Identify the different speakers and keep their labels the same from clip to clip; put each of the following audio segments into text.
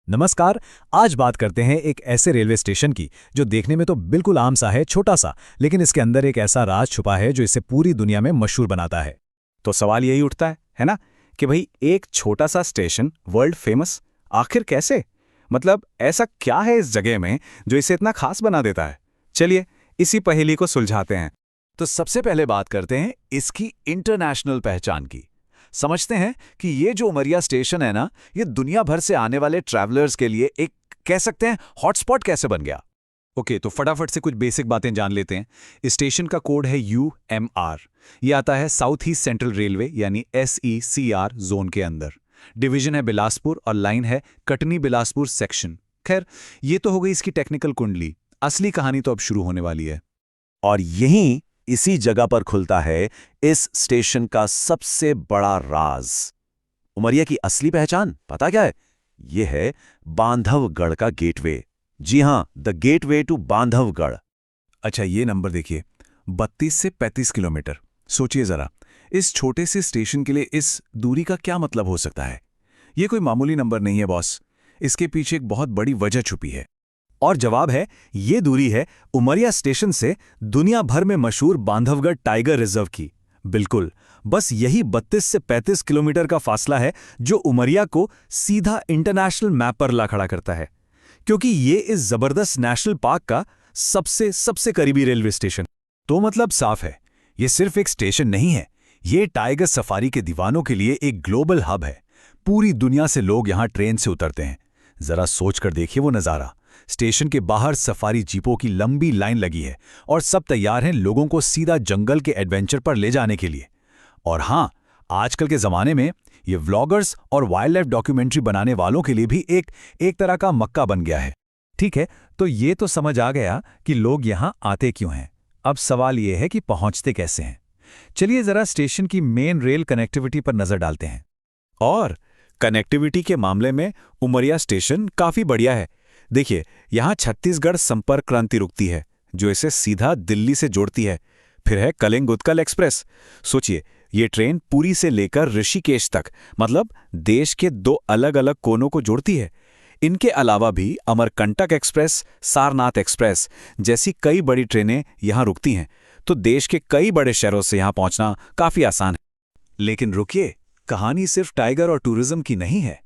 Speaker 1: नमस्कार। आज बात करते हैं एक ऐसे रेलवे स्टेशन की जो देखने में तो बिल्कुल आम सा है, छोटा सा, लेकिन इसके अंदर एक ऐसा राज छुपा है जो इसे पूरी दुनिया में मशहूर बनाता है।
Speaker 2: तो सवाल यही उठता है ना, कि भाई एक छोटा सा स्टेशन वर्ल्ड फेमस, आखिर कैसे? मतलब ऐसा क्या है इस जगह में जो इसे इतना खास बना देता है? चलिए इसी पहेली को सुलझाते हैं।
Speaker 3: तो सबसे पहले बात करते हैं इसकी इंटरनेशनल पहचान की। समझते हैं कि ये जो उमरिया स्टेशन है ना, ये दुनिया भर से आने वाले ट्रैवलर्स के लिए एक कह सकते हैं हॉटस्पॉट कैसे बन गया।
Speaker 2: ओके, तो फटाफट से कुछ बेसिक बातें जान लेते हैं। इस स्टेशन का कोड है UMR। ये आता है साउथ ईस्ट सेंट्रल रेलवे यानी SECR जोन के अंदर। डिवीजन है बिलासपुर और लाइन है कटनी बिलासपुर सेक्शन। खैर, ये तो हो गई इसकी टेक्निकल कुंडली। असली कहानी तो अब शुरू होने वाली है।
Speaker 3: और यहीं इसी जगह पर खुलता है इस स्टेशन का सबसे बड़ा राज। उमरिया की असली पहचान पता क्या है? ये है बांधवगढ़ का गेटवे। जी हां, द गेटवे टू बांधवगढ़।
Speaker 2: अच्छा, ये नंबर देखिए, 32 से 35 किलोमीटर। सोचिए जरा, इस छोटे से स्टेशन के लिए इस दूरी का क्या मतलब हो सकता है? ये कोई मामूली नंबर नहीं है बॉस, इसके पीछे एक बहुत बड़ी वजह छुपी है।
Speaker 1: और जवाब है, ये दूरी है उमरिया स्टेशन से दुनिया भर में मशहूर बांधवगढ़ टाइगर रिजर्व की। बिल्कुल, बस यही 32 से 35 किलोमीटर का फासला है जो उमरिया को सीधा इंटरनेशनल मैप पर ला खड़ा करता है, क्योंकि ये इस जबरदस्त नेशनल पार्क का सबसे सबसे करीबी रेलवे स्टेशन। तो मतलब साफ है, ये सिर्फ एक स्टेशन नहीं है, ये टाइगर सफारी के दीवानों के लिए एक ग्लोबल हब है। पूरी दुनिया से लोग यहाँ ट्रेन से उतरते हैं। जरा सोच कर देखिए वो नज़ारा। स्टेशन के बाहर सफारी जीपों की लंबी लाइन लगी है और सब तैयार हैं लोगों को सीधा जंगल के एडवेंचर पर ले जाने के लिए। और हाँ, आजकल के ज़माने में ये व्लॉगर्स और वाइल्ड लाइफ डॉक्यूमेंट्री बनाने वालों के लिए भी एक तरह का मक्का बन गया है। ठीक है, तो ये तो समझ आ गया कि लोग यहाँ आते क्यों हैं। अब सवाल ये है कि पहुँचते कैसे हैं। चलिए ज़रा स्टेशन की मेन रेल कनेक्टिविटी पर नज़र डालते हैं।
Speaker 2: और कनेक्टिविटी के मामले में उमरिया स्टेशन काफ़ी बढ़िया है। देखिए, यहाँ छत्तीसगढ़ संपर्क क्रांति रुकती है जो इसे सीधा दिल्ली से जोड़ती है। फिर है कलिंग उत्कल एक्सप्रेस। सोचिए, ये ट्रेन पुरी से लेकर ऋषिकेश तक, मतलब देश के दो अलग अलग कोनों को जोड़ती है। इनके अलावा भी अमरकंटक एक्सप्रेस, सारनाथ एक्सप्रेस जैसी कई बड़ी ट्रेनें यहाँ रुकती हैं, तो देश के कई बड़े शहरों से यहाँ पहुँचना काफ़ी आसान है।
Speaker 3: लेकिन रुकिए, कहानी सिर्फ टाइगर और टूरिज्म की नहीं है।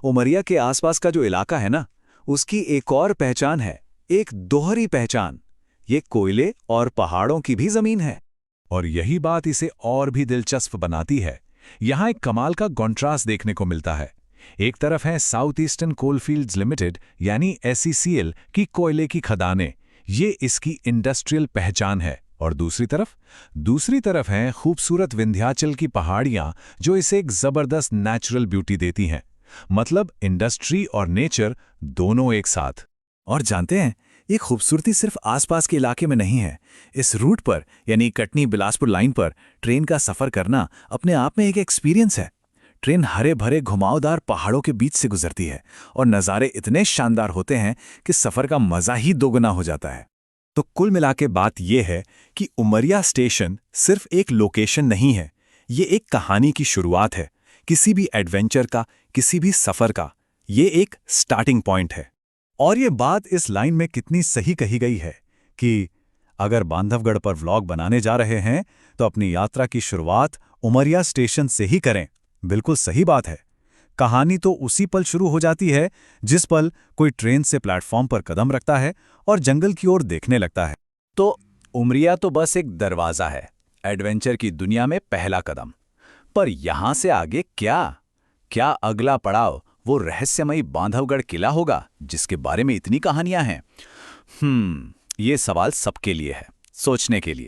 Speaker 3: उमरिया के आसपास का जो इलाका है ना, उसकी एक और पहचान है, एक दोहरी पहचान। ये कोयले और पहाड़ों की भी जमीन है।
Speaker 4: और यही बात इसे और भी दिलचस्प बनाती है। यहाँ एक कमाल का कॉन्ट्रास्ट देखने को मिलता है। एक तरफ है साउथ ईस्टर्न कोलफील्ड्स लिमिटेड यानी SECL की कोयले की खदानें, ये इसकी इंडस्ट्रियल पहचान है। और दूसरी तरफ हैं खूबसूरत विंध्याचल की पहाड़ियाँ जो इसे एक जबरदस्त नेचुरल ब्यूटी देती हैं। मतलब इंडस्ट्री और नेचर दोनों एक साथ।
Speaker 3: और जानते हैं, ये खूबसूरती सिर्फ आसपास के इलाके में नहीं है। इस रूट पर यानी कटनी बिलासपुर लाइन पर ट्रेन का सफ़र करना अपने आप में एक एक्सपीरियंस है। ट्रेन हरे भरे घुमावदार पहाड़ों के बीच से गुजरती है और नज़ारे इतने शानदार होते हैं कि सफ़र का मज़ा ही दोगुना हो जाता है।
Speaker 2: तो कुल मिला के बात यह है कि उमरिया स्टेशन सिर्फ एक लोकेशन नहीं है, ये एक कहानी की शुरुआत है, किसी भी एडवेंचर का, किसी भी सफ़र का। ये एक स्टार्टिंग पॉइंट है।
Speaker 1: और ये बात इस लाइन में कितनी सही कही गई है कि अगर बांधवगढ़ पर व्लॉग बनाने जा रहे हैं तो अपनी यात्रा की शुरुआत उमरिया स्टेशन से ही करें। बिल्कुल सही बात है। कहानी तो उसी पल शुरू हो जाती है जिस पल कोई ट्रेन से प्लेटफॉर्म पर कदम रखता है और जंगल की ओर देखने लगता है।
Speaker 3: तो उमरिया तो बस एक दरवाज़ा है, एडवेंचर की दुनिया में पहला कदम। पर यहाँ से आगे क्या अगला पड़ाव वो रहस्यमयी बांधवगढ़ किला होगा जिसके बारे में इतनी कहानियां हैं? ये सवाल सबके लिए है, सोचने के लिए।